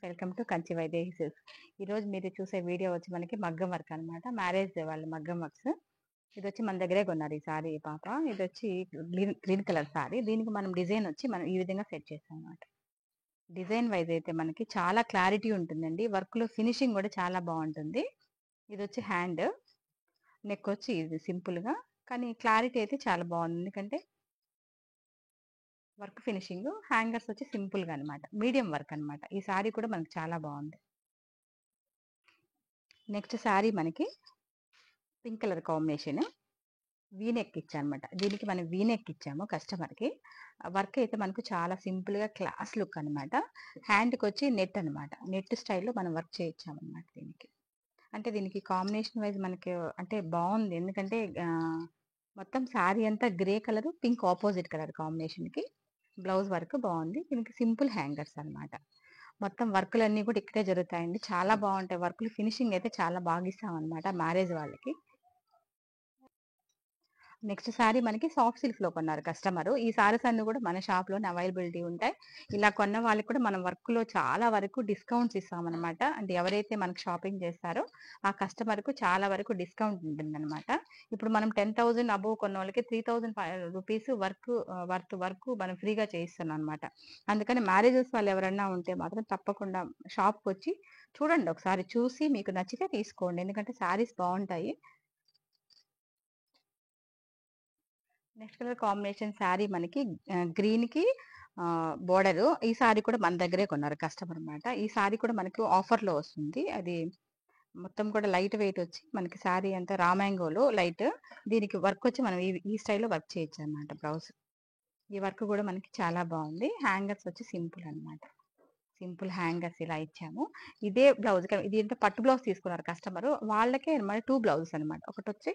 Welcome to Kanchi Vaidehi silks. ఈరోజు మీరు చూసే వీడియో వచ్చి మనకి మగ్గం వర్క్ అనమాట. మ్యారేజ్ వాళ్ళ మగ్గం వర్క్స్. ఇది వచ్చి మన దగ్గరే కొన్నారు ఈ సారీ పాప. ఇది వచ్చి గ్రీన్ కలర్ సారీ. దీనికి మనం డిజైన్ వచ్చి మనం ఈ విధంగా సెట్ చేస్తాం అనమాట. డిజైన్ వైజ్ అయితే మనకి చాలా క్లారిటీ ఉంటుందండి. వర్క్ లో ఫినిషింగ్ కూడా చాలా బాగుంటుంది. ఇది వచ్చి హ్యాండ్, నెక్ వచ్చి ఇది సింపుల్ గా, కానీ క్లారిటీ అయితే చాలా బాగుంది. ఎందుకంటే వర్క్ ఫినిషింగ్, హ్యాంగర్స్ వచ్చి సింపుల్ గా అనమాట, మీడియం వర్క్ అనమాట. ఈ సారీ కూడా మనకి చాలా బాగుంది. నెక్స్ట్ శారీ మనకి పింక్ కలర్ కాంబినేషన్, వీనెక్ ఇచ్చామన్నమాట. దీనికి మనం వీనెక్ ఇచ్చాము కస్టమర్కి. వర్క్ అయితే మనకు చాలా సింపుల్ గా క్లాస్ లుక్ అనమాట. హ్యాండ్కి వచ్చి నెట్ అనమాట, నెట్ స్టైల్లో మనం వర్క్ చేయించామన్నమాట దీనికి. అంటే దీనికి కాంబినేషన్ వైజ్ మనకి అంటే బాగుంది. ఎందుకంటే మొత్తం శారీ అంతా grey colour, pink opposite colour కాంబినేషన్కి బ్లౌజ్ వర్క్ బాగుంది. దీనికి సింపుల్ హ్యాంగర్స్ అనమాట. మొత్తం వర్కులన్నీ కూడా ఇక్కడే జరుగుతాయండి. చాలా బాగుంటాయి వర్కులు. ఫినిషింగ్ అయితే చాలా బాగా ఇస్తాం అనమాట మ్యారేజ్ వాళ్ళకి. నెక్స్ట్ శారీ మనకి సాఫ్ట్ సిల్క్ లో కొన్నారు కస్టమర్. ఈ సారీస్ అన్ని కూడా మన షాప్ లోనే అవైలబిలిటీ ఉంటాయి. ఇలా కొన్న వాళ్ళకి కూడా మనం వర్క్ లో చాలా వరకు డిస్కౌంట్స్ ఇస్తామన్నమాట. అంటే ఎవరైతే మనకు షాపింగ్ చేస్తారో ఆ కస్టమర్ కు చాలా వరకు డిస్కౌంట్ ఉంటుందన్నమాట. ఇప్పుడు మనం 10,000 అబోవ్ కొన్న వాళ్ళకి 3,000 రూపీస్ వర్క్ మనం ఫ్రీగా చేయిస్తున్నాం అనమాట. అందుకని మ్యారేజెస్ వాళ్ళు ఎవరైనా ఉంటే మాత్రం తప్పకుండా షాప్కి వచ్చి చూడండి, ఒకసారి చూసి మీకు నచ్చితే తీసుకోండి. ఎందుకంటే శారీస్ బాగుంటాయి. నెక్స్ట్ కలర్ కాంబినేషన్ శారీ మనకి గ్రీన్ కి బోర్డర్. ఈ సారీ కూడా మన దగ్గరే కొన్నారు కస్టమర్ అనమాట. ఈ సారీ కూడా మనకు ఆఫర్ లో వస్తుంది. అది మొత్తం కూడా లైట్ వెయిట్ వచ్చి మనకి శారీ అంతా రామాంగోలో లైట్. దీనికి వర్క్ వచ్చి మనం ఈ స్టైల్లో వర్క్ చేయొచ్చు అనమాట. బ్లౌజ్ ఈ వర్క్ కూడా మనకి చాలా బాగుంది. హ్యాంగర్స్ వచ్చి సింపుల్ అనమాట. సింపుల్ హ్యాంగర్స్ ఇలా ఇచ్చాము. ఇదే బ్లౌజ్, ఇది అంటే పట్టు బ్లౌజ్ తీసుకున్నారు కస్టమర్. వాళ్ళకే అనమాట 2 బ్లౌజెస్ అనమాట. ఒకటి వచ్చి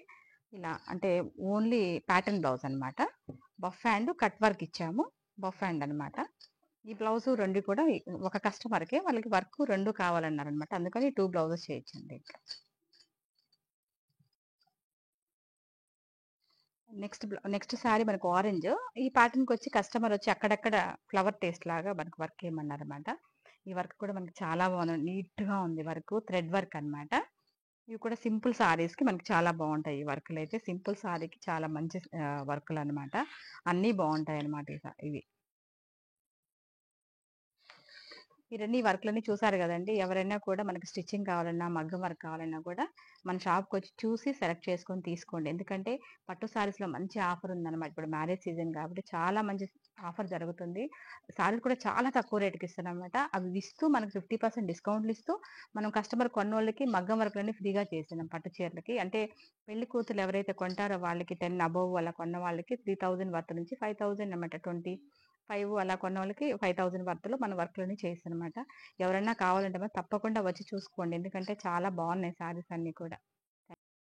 ఇలా అంటే ఓన్లీ ప్యాటర్న్ బ్లౌజ్ అనమాట. బఫ్ హ్యాండ్ కట్ వర్క్ ఇచ్చాము. బఫ్ హ్యాండ్ అనమాట. ఈ బ్లౌజ్ రెండు కూడా ఒక కస్టమర్కే, వాళ్ళకి వర్క్ రెండు కావాలన్నారు అనమాట. అందుకని 2 బ్లౌజెస్ చేయించండి. నెక్స్ట్ శారీ మనకు ఆరెంజ్. ఈ ప్యాటర్న్ కి వచ్చి కస్టమర్ వచ్చి అక్కడక్కడ ఫ్లవర్ టేస్ట్ లాగా మనకు వర్క్ చేయమన్నారు అనమాట. ఈ వర్క్ కూడా మనకి చాలా బాగుంది, నీట్ గా ఉంది వర్క్, థ్రెడ్ వర్క్ అన్నమాట. ఇవి కూడా సింపుల్ సారీస్ కి మనకి చాలా బాగుంటాయి. ఈ వర్క్లు అయితే సింపుల్ సారీకి చాలా మంచి వర్క్లు అన్నమాట. అన్నీ బాగుంటాయి అన్నమాట ఇవి. ఈ వర్క్లన్నీ చూసారు కదండి. ఎవరైనా కూడా మనకి స్టిచ్చింగ్ కావాలన్నా, మగ్గం వర్క్ కావాలన్నా కూడా మన షాప్కి వచ్చి చూసి సెలెక్ట్ చేసుకొని తీసుకోండి. ఎందుకంటే పట్టు సారీస్ లో మంచి ఆఫర్ ఉందన్నమాట. ఇప్పుడు మ్యారేజ్ సీజన్ కాబట్టి చాలా మంచి ఆఫర్ జరుగుతుంది. సారీలు కూడా చాలా తక్కువ రేటుకి ఇస్తున్నాం అనమాట. అవి ఇస్తూ మనకి 50% డిస్కౌంట్లు ఇస్తూ మనం కస్టమర్ కొన్నోళ్ళకి మగ్గం వర్క్లన్నీ ఫ్రీగా చేస్తున్నాం పట్టు చీరలకి. అంటే పెళ్లి కూతురు ఎవరైతే కొంటారో వాళ్ళకి 10 అబోవ్ అలా కొన్న వాళ్ళకి 3,000 వర్త్ నుంచి 5,000 అనమాట. 25 అలా కొన్న వాళ్ళకి 5,000 వర్త్లో మన వర్క్లని చేస్తానమాట. ఎవరైనా కావాలంటే తప్పకుండా వచ్చి చూసుకోండి. ఎందుకంటే చాలా బాగున్నాయి సారీస్ అన్ని కూడా.